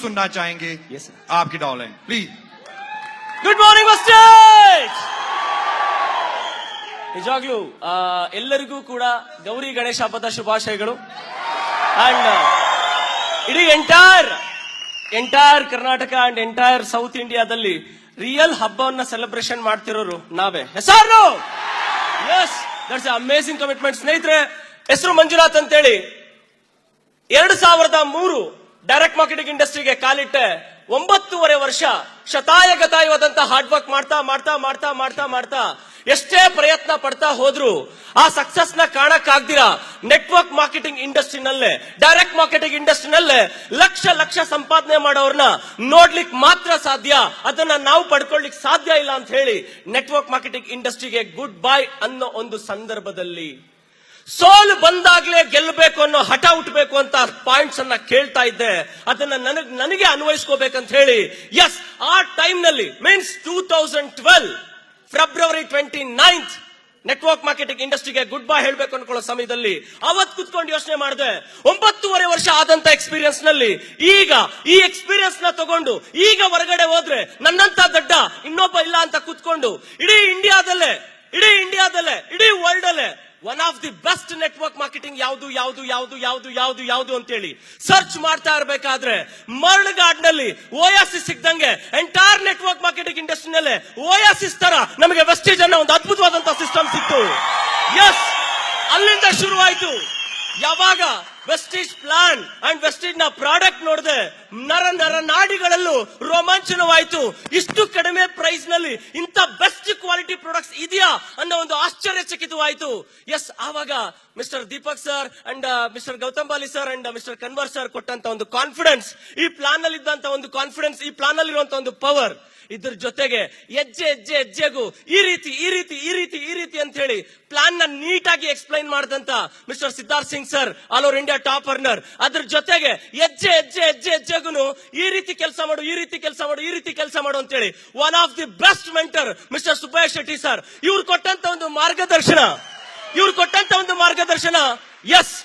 सुनना चाहेंगे आपकी downline please. Good morning state. ನಿಜವಾಗ್ಲೂ ಎಲ್ಲರಿಗೂ ಕೂಡ ಗೌರಿ ಗಣೇಶ ಹಬ್ಬದ ಶುಭಾಶಯಗಳು. ಅಂಡ್ ಇಡೀ entire Karnataka and entire south ಇಂಡಿಯಾದಲ್ಲಿ ರಿಯಲ್ ಹಬ್ಬವನ್ನ ಸೆಲೆಬ್ರೇಷನ್ ಮಾಡ್ತಿರೋರು ನಾವೇ. ಹೆಸರು ಎಸ್, ದಟ್ಸ್ ಅಮೇಸಿಂಗ್ ಕಮಿಟ್ಮೆಂಟ್. ಸ್ನೇಹಿತರೆ, ಹೆಸರು ಮಂಜುನಾಥ್ ಅಂತೇಳಿ 2003 ಡೈರೆಕ್ಟ್ ಮಾರ್ಕೆಟಿಂಗ್ ಇಂಡಸ್ಟ್ರಿಗೆ ಕಾಲಿಟ್ಟೆ. 9.5 ವರ್ಷ ಶತಾಯಗತಾಯವಾದಂತ ಹಾರ್ಡ್ ವರ್ಕ್ ಮಾಡ್ತಾ ಎಷ್ಟೇ ಪ್ರಯತ್ನ ಪಡ್ತಾ ಹೋದ್ರು ಆ ಸಕ್ಸಸ್ ನ ಕಾಣಕ್ಕಾಗ್ದಿರಾ ನೆಟ್ವರ್ಕ್ ಮಾರ್ಕೆಟಿಂಗ್ ಇಂಡಸ್ಟ್ರಿನಲ್ಲೇ, ಡೈರೆಕ್ಟ್ ಮಾರ್ಕೆಟಿಂಗ್ ಇಂಡಸ್ಟ್ರಿನಲ್ಲೇ ಲಕ್ಷ ಸಂಪಾದನೆ ಮಾಡೋರ್ನ ನೋಡ್ಲಿಕ್ಕೆ ಮಾತ್ರ ಸಾಧ್ಯ, ಅದನ್ನ ನಾವು ಪಡ್ಕೊಳ್ಲಿಕ್ಕೆ ಸಾಧ್ಯ ಇಲ್ಲ ಅಂತ ಹೇಳಿ ನೆಟ್ವರ್ಕ್ ಮಾರ್ಕೆಟಿಂಗ್ ಇಂಡಸ್ಟ್ರಿಗೆ ಗುಡ್ ಬೈ ಅನ್ನೋ ಒಂದು ಸಂದರ್ಭದಲ್ಲಿ ಸೋಲು ಬಂದಾಗ್ಲೇ ಗೆಲ್ಲಬೇಕು ಅನ್ನೋ ಹಠ ಹುಟ್ಟಬೇಕು ಅಂತ ಪಾಯಿಂಟ್ಸ್ ಅನ್ನ ಕೇಳ್ತಾ ಇದ್ದೆ. ಅದನ್ನ ನನಗೆ ಅನ್ವಯಿಸ್ಕೋಬೇಕಂತ ಹೇಳಿ ಎಸ್, ಆ ಟೈಮ್ ನಲ್ಲಿ ಮೀನ್ಸ್ 2012 ಫೆಬ್ರವರಿ 29 ನೆಟ್ವರ್ಕ್ ಮಾರ್ಕೆಟಿಂಗ್ ಇಂಡಸ್ಟ್ರಿಗೆ ಗುಡ್ ಬೈ ಹೇಳ್ಬೇಕು ಅನ್ಕೊಳ್ಳೋ ಸಮಯದಲ್ಲಿ ಅವತ್ ಕುತ್ಕೊಂಡು ಯೋಚನೆ ಮಾಡಿದೆ. 9.5 ವರ್ಷ ಆದಂತ ಎಕ್ಸ್ಪೀರಿಯನ್ಸ್ ನಲ್ಲಿ ಈಗ ಈ ಎಕ್ಸ್ಪೀರಿಯನ್ಸ್ ನ ತಗೊಂಡು ಈಗ ಹೊರಗಡೆ ಹೋದ್ರೆ ನನ್ನಂತ ದಡ್ಡ ಇನ್ನೊಬ್ಬ ಇಲ್ಲ ಅಂತ ಕುತ್ಕೊಂಡು ಇಡೀ ಇಂಡಿಯಾದಲ್ಲೇ ಇಡೀ ವರ್ಲ್ಡ್ ಅಲ್ಲೇ one of the best network marketing ಯಾವುದು ಅಂತೇಳಿ ಸರ್ಚ್ ಮಾಡ್ತಾ ಇರಬೇಕಾದ್ರೆ ಮರಳುಗಾಡ್ನಲ್ಲಿ ಓಯಾಸಿಸ್ ಸಿಕ್ದಂಗೆ ಎಂಟೈರ್ ನೆಟ್ವರ್ಕ್ ಮಾರ್ಕೆಟಿಂಗ್ ಇಂಡಸ್ಟ್ರಿನಲ್ಲೇ ಓಯಾಸಿಸ್ ತರ ನಮಗೆ ವೆಸ್ಟೇಜ್ ಅನ್ನೋ ಒಂದು ಅದ್ಭುತವಾದಂತಹ ಸಿಸ್ಟಮ್ ಸಿಕ್ತು. ಎಸ್, ಅಲ್ಲಿಂದ ಶುರುವಾಯಿತು. ಯಾವಾಗ ವೆಸ್ಟೇಜ್ ಪ್ಲಾನ್ ಅಂಡ್ ವೆಸ್ಟೇಜ್ ನ ಪ್ರಾಡಕ್ಟ್ ನೋಡಿದೆ, ನರ ನಾಡಿಗಳಲ್ಲೂ ರೋಮಾಂಚನವಾಯಿತು. ಇಷ್ಟು ಕಡಿಮೆ ಪ್ರೈಸ್ ನಲ್ಲಿ ಇಂಥ ಬೆಸ್ಟ್ ಕ್ವಾಲಿಟಿ ಪ್ರಾಡಕ್ಟ್ಸ್ ಇದೆಯಾ ಅನ್ನೋ ಒಂದು ಆಶ್ಚರ್ಯಚಕಿತವಾಯಿತು. ಎಸ್, ಆವಾಗ mister Deepak sir and mister Gautam Bali sir and mister Kanwar sir ಕೊಟ್ಟಂತ ಒಂದು ಕಾನ್ಫಿಡೆನ್ಸ್, ಈ ಪ್ಲಾನ್ ನಲ್ಲಿ ಇದ್ದಂತ ಒಂದು ಕಾನ್ಫಿಡೆನ್ಸ್, ಈ ಪ್ಲಾನ್ ಅಲ್ಲಿ ಇರುವಂತ ಒಂದು ಪವರ್, ಇದ್ರ ಜೊತೆಗೆ ಹೆಜ್ಜೆಗೂ ಈ ರೀತಿ ಅಂತ ಹೇಳಿ ಪ್ಲಾನ್ ನ ನೀಟಾಗಿ ಎಕ್ಸ್ಪ್ಲೈನ್ ಮಾಡಿದಂತ mister Siddharth Singh sir, all over India top earner. ಅದ್ರ ಜೊತೆಗೆ ಹೆಜ್ಜೆಗೂ ಈ ರೀತಿ ಕೆಲಸ ಮಾಡು ಅಂತ ಹೇಳಿ one of the best mentor mister Subbaiah Shetty sir, ಇವ್ರು ಕೊಟ್ಟಂತ ಒಂದು ಮಾರ್ಗದರ್ಶನ. ಎಸ್,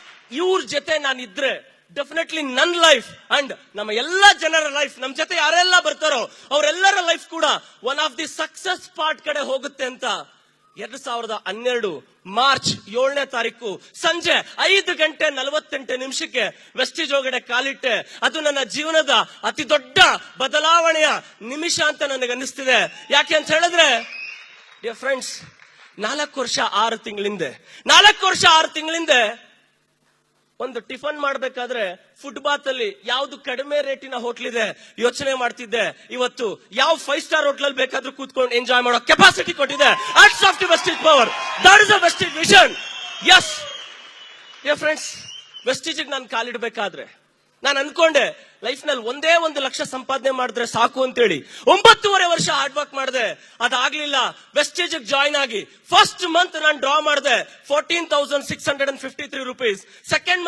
ಇವ್ರ ಜೊತೆ ನಾನಿದ್ರೆ ಡೆಫಿನೆಟ್ಲಿ ನನ್ನ ಲೈಫ್ ಅಂಡ್ ನಮ್ಮ ಎಲ್ಲ ಜನರ ಲೈಫ್, ನಮ್ಮ ಜೊತೆ ಯಾರೆಲ್ಲ ಬರ್ತಾರೋ ಅವರೆಲ್ಲರ ಲೈಫ್ ಕೂಡ one of the success part ಕಡೆ ಹೋಗುತ್ತೆ ಅಂತ 2012 ಮಾರ್ಚ್ 7ನೇ ತಾರೀಕು ಸಂಜೆ 5:48 ವೆಸ್ಟೇಜ್ ಒಳಗಡೆ ಕಾಲಿಟ್ಟೆ. ಅದು ನನ್ನ ಜೀವನದ ಅತಿ ದೊಡ್ಡ ಬದಲಾವಣೆಯ ನಿಮಿಷ ಅಂತ ನನಗೆ ಅನ್ನಿಸ್ತಿದೆ. ಯಾಕೆ ಅಂತ ಹೇಳಿದ್ರೆ ಡಿಯರ್ ಫ್ರೆಂಡ್ಸ್, 4 ವರ್ಷ 6 ತಿಂಗಳಿಂದ ಒಂದು ಟಿಫನ್ ಮಾಡ್ಬೇಕಾದ್ರೆ ಫುಟ್ಬಾತ್ ಅಲ್ಲಿ ಯಾವ್ದು ಕಡಿಮೆ ರೇಟಿನ ಹೋಟ್ಲ್ ಇದೆ ಯೋಚನೆ ಮಾಡ್ತಿದ್ದೆ. ಇವತ್ತು ಯಾವ 5 ಸ್ಟಾರ್ ಹೋಟ್ಲಲ್ಲಿ ಬೇಕಾದ್ರೂ ಕೂತ್ಕೊಂಡು ಎಂಜಾಯ್ ಮಾಡೋ ಕೆಪಾಸಿಟಿ ಕೊಟ್ಟಿದೆ. That's of the Vestige power, that is a Vestige vision. Yes dear friends, ವೆಸ್ಟೇಜಿಗೆ ನಾನು ಕಾಲಿಡ್ಬೇಕಾದ್ರೆ ನಾನು ಅನ್ಕೊಂಡೆ ಲೈಫ್ ನಲ್ಲಿ ಒಂದೇ 1 ಲಕ್ಷ ಸಂಪಾದನೆ ಮಾಡಿದ್ರೆ ಸಾಕು ಅಂತೇಳಿ 9.5 ವರ್ಷ ಹಾರ್ಡ್ ವರ್ಕ್ ಮಾಡಿದೆ. ಅದಾಗ್ಲಿಲ್ಲ. ವೆಸ್ಟೇಜ್ ಜಾಯ್ನ್ ಆಗಿ ಫಸ್ಟ್ ಮಂತ್ ನಾನು ಡ್ರಾ ಮಾಡಿದೆ 14,653 ರೂಪೀಸ್. ಸೆಕೆಂಡ್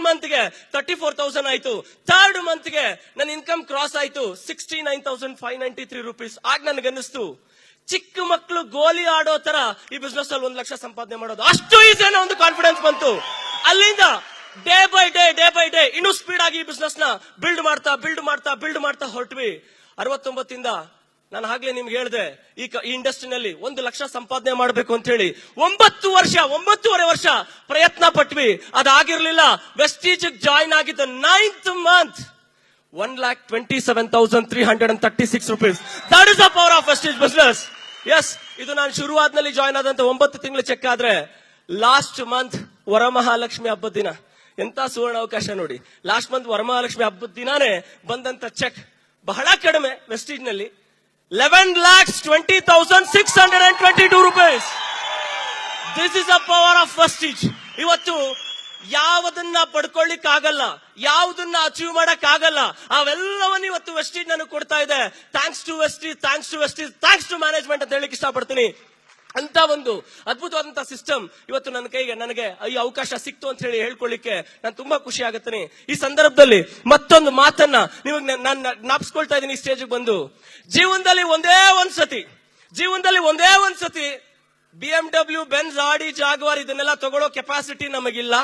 ಮಂತ್ ಗೆ 34,000 ಆಯ್ತು. ಥರ್ಡ್ ಮಂತ್ ಗೆ ನನ್ನ ಇನ್ಕಮ್ ಕ್ರಾಸ್ ಆಯ್ತು 69,593 ರೂಪೀಸ್. ಆಗ ನನಗನ್ನಿಸ್ತು ಚಿಕ್ಕ ಮಕ್ಕಳು ಗೋಲಿ ಆಡೋ ತರ ಈ ಬಿಸ್ನೆಸ್ ಅಲ್ಲಿ 1 ಲಕ್ಷ ಸಂಪಾದನೆ ಮಾಡೋದು ಅಷ್ಟು ಈಸಿ ಅನ್ನೋ ಒಂದು ಕಾನ್ಫಿಡೆನ್ಸ್ ಬಂತು. ಅಲ್ಲಿಂದ ಡೇ ಬೈ ಡೇ ಇನ್ನೂ ಸ್ಪೀಡ್ ಆಗಿ ಈ ಬಿಸ್ನೆಸ್ ನ ಬಿಲ್ಡ್ ಮಾಡ್ತಾ ಹೊರಟ್ವಿ. 69ಇಂದ ನಾನು ಆಗ್ಲೇ ನಿಮ್ಗೆ ಹೇಳಿದೆ, ಈ ಇಂಡಸ್ಟ್ರಿನಲ್ಲಿ 1 ಲಕ್ಷ ಸಂಪಾದನೆ ಮಾಡಬೇಕು ಅಂತ ಹೇಳಿ 9.5 ವರ್ಷ ಪ್ರಯತ್ನ ಪಟ್ವಿ. ಅದಾಗಿರ್ಲಿಲ್ಲ. ವೆಸ್ಟೇಜ್ ಜಾಯ್ನ್ ಆಗಿದ್ದ 9th month 1,27,336 rupees. That is the power of Vestige business. Yes, ಇದು ನಾನು ಶುರುವಾದ್ನಲ್ಲಿ ಜಾಯ್ನ್ ಆದಂತ 9 ತಿಂಗಳು ಚೆಕ್ ಆದ್ರೆ ಲಾಸ್ಟ್ ಮಂತ್ ವರಮಹಾಲಕ್ಷ್ಮಿ ಹಬ್ಬದ ದಿನ, ಎಂತ ಸುವರ್ಣ ಅವಕಾಶ ನೋಡಿ. ಲಾಸ್ಟ್ ಮಂತ್ ವರಮಹಾಲಕ್ಷ್ಮಿ ಹಬ್ಬದ ದಿನಾನೇ ಬಂದಂತ ಚೆಕ್ ಬಹಳ ಕಡಿಮೆ ವೆಸ್ಟೇಜ್ ನಲ್ಲಿ 11,20,622 rupees. This is a power of wastage. ಇವತ್ತು ಯಾವುದನ್ನ ಪಡ್ಕೊಳ್ಳಿಕ್ ಆಗಲ್ಲ, ಯಾವುದನ್ನ ಅಚೀವ್ ಮಾಡಕ್ ಆಗಲ್ಲ, ಅವೆಲ್ಲವನ್ನ ಇವತ್ತು ವೆಸ್ಟೇಜ್ ನನಗೆ ಕೊಡ್ತಾ ಇದೆ. Thanks to Vestige, thanks to management ಅಂತ ಹೇಳಿಕ್ ಇಷ್ಟಪಡ್ತೀನಿ. ಅಂತ ಒಂದು ಅದ್ಭುತವಾದಂತಹ ಸಿಸ್ಟಮ್ ಇವತ್ತು ನನ್ನ ಕೈಗೆ ನನಗೆ ಈ ಅವಕಾಶ ಸಿಕ್ತು ಅಂತ ಹೇಳಿ ಹೇಳ್ಕೊಳ್ಳಿಕ್ಕೆ ನಾನು ತುಂಬಾ ಖುಷಿ ಆಗುತ್ತೇನೆ. ಈ ಸಂದರ್ಭದಲ್ಲಿ ಮತ್ತೊಂದು ಮಾತನ್ನ ನಿಮಗೆ ನಾನು ಜ್ಞಾಪಿಸ್ಕೊಳ್ತಾ ಇದ್ದೀನಿ. ಸ್ಟೇಜ್ ಬಂದು ಜೀವನದಲ್ಲಿ ಒಂದೇ ಒಂದ್ಸತಿ BMW, ಬೆನ್ಸ್, ಆಡಿ, ಜಾಗ್ವಾರ್ ಇದನ್ನೆಲ್ಲ ತಗೊಳ್ಳೋ ಕೆಪಾಸಿಟಿ ನಮಗಿಲ್ಲ.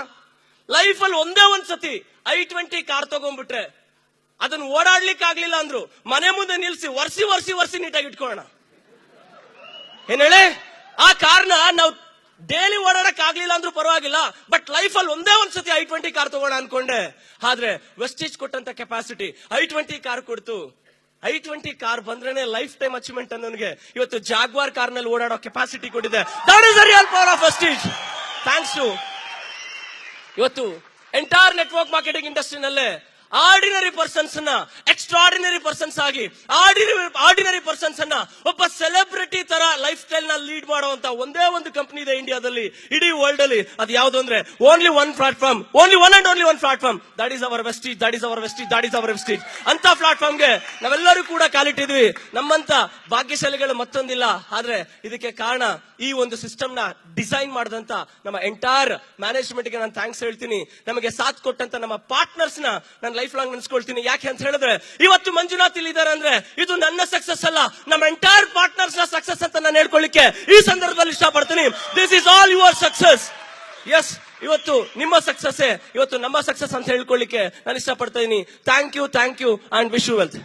ಲೈಫ್ ಅಲ್ಲಿ ಒಂದೇ ಒಂದ್ಸತಿ i20 ಕಾರ್ ತಗೊಂಡ್ಬಿಟ್ರೆ ಅದನ್ನ ಓಡಾಡ್ಲಿಕ್ಕೆ ಆಗ್ಲಿಲ್ಲ ಅಂದ್ರು ಮನೆ ಮುಂದೆ ನಿಲ್ಸಿ ವರ್ಷಿ ನೀಟಾಗಿ ಇಟ್ಕೊಳ್ಳೋಣ. ಏನ್ ಹೇಳಿ, ಆ ಕಾರ್ನ ನಾವು ಡೈಲಿ ಓಡಾಡಕ್ ಆಗ್ಲಿಲ್ಲ ಅಂದ್ರೂ ಪರವಾಗಿಲ್ಲ, ಬಟ್ ಲೈಫ್ ಅಲ್ಲಿ ಒಂದೇ ಒಂದ್ಸತಿ i20 ಕಾರ್ ತಗೋಣ ಅನ್ಕೊಂಡೆ. ಆದ್ರೆ ವೆಸ್ಟೇಜ್ ಕೊಟ್ಟಂತ ಕೆಪಾಸಿಟಿ i20 ಕಾರ್ ಕೊಡ್ತು. i20 ಕಾರ್ ಬಂದ್ರೇನೆ ಲೈಫ್ ಟೈಮ್ ಅಚೀವ್ಮೆಂಟ್ ಅನ್ನೋನ್ಗೆ ಇವತ್ತು ಜಾಗ್ವಾರ್ ಕಾರ್ ನಲ್ಲಿ ಓಡಾಡೋ ಕೆಪಾಸಿಟಿ ಕೊಟ್ಟಿದೆ. That is the real power of Vestige. Thanks to ಇವತ್ತು ಎಂಟೈರ್ ನೆಟ್ವರ್ಕ್ ಮಾರ್ಕೆಟಿಂಗ್ ಇಂಡಸ್ಟ್ರಿನಲ್ಲೇ ಆರ್ಡಿನರಿ ಪರ್ಸನ್ಸ್ ನ ಎಕ್ಸ್ಟ್ರಾರ್ಡಿನರಿ ಪರ್ಸನ್ಸ್ ಆಗಿ ಆರ್ಡಿನರಿ ಪರ್ಸನ್ಸ್ ಅನ್ನ ಒಬ್ಬ ಸೆಲೆಬ್ರಿಟಿ ತರ ಲೈಫ್ ಸ್ಟೈಲ್ ನ ಲೀಡ್ ಮಾಡುವಂತ ಒಂದೇ ಒಂದು ಕಂಪನಿ ಇದೆ ಇಂಡಿಯಾದಲ್ಲಿ, ಇಡೀ ವರ್ಲ್ಡ್ ಅಲ್ಲಿ. ಅದು ಯಾವ್ದು ಅಂದ್ರೆ only one platform, only one and only one platform. That is our wastage, that is our wastage, that is our wastage. ಅಂತ ಪ್ಲಾಟ್ಫಾರ್ಮ್ಗೆ ನಾವೆಲ್ಲರೂ ಕೂಡ ಕಾಲಿಟ್ಟಿದ್ವಿ. ನಮ್ಮಂತ ಭಾಗ್ಯಶಾಲಿಗಳು ಮತ್ತೊಂದಿಲ್ಲ. ಆದ್ರೆ ಇದಕ್ಕೆ ಕಾರಣ ಈ ಒಂದು ಸಿಸ್ಟಮ್ ನ ಡಿಸೈನ್ ಮಾಡಿದಂತ ನಮ್ಮ ಎಂಟೈರ್ ಮ್ಯಾನೇಜ್ಮೆಂಟ್ ಗೆ ನಾನು ಥ್ಯಾಂಕ್ಸ್ ಹೇಳ್ತೀನಿ. ನಮಗೆ ಸಾಥ್ ಕೊಟ್ಟಂತ ನಮ್ಮ ಪಾರ್ಟ್ನರ್ಸ್ ನ ನಾನು ಲೈಫ್ ಲಾಂಗ್ ನೆನ್ಸ್ಕೊಳ್ತೀನಿ. ಯಾಕೆ ಅಂತ ಹೇಳಿದ್ರೆ ಇವತ್ತು ಮಂಜುನಾಥ್ ಇಲ್ಲಿದ್ದಾರೆ ಅಂದ್ರೆ ಇದು ನನ್ನ ಸಕ್ಸಸ್ ಅಲ್ಲ, ನಮ್ಮ ಎಂಟೈರ್ ಪಾರ್ಟ್ನರ್ಸ್ ನ ಸಕ್ಸಸ್ ಅಂತ ನಾನು ಹೇಳ್ಕೊಳ್ಳಿಕ್ಕೆ ಈ ಸಂದರ್ಭದಲ್ಲಿ ಇಷ್ಟಪಡ್ತೀನಿ. This is all your success. Yes, ಇವತ್ತು ನಿಮ್ಮ ಸಕ್ಸಸ್ ಇವತ್ತು ನಮ್ಮ ಸಕ್ಸಸ್ ಅಂತ ಹೇಳ್ಕೊಳ್ಳಿಕ್ಕೆ ನಾನು ಇಷ್ಟಪಡ್ತಾ ಇದ್ದೀನಿ. Thank you and wish you wealth.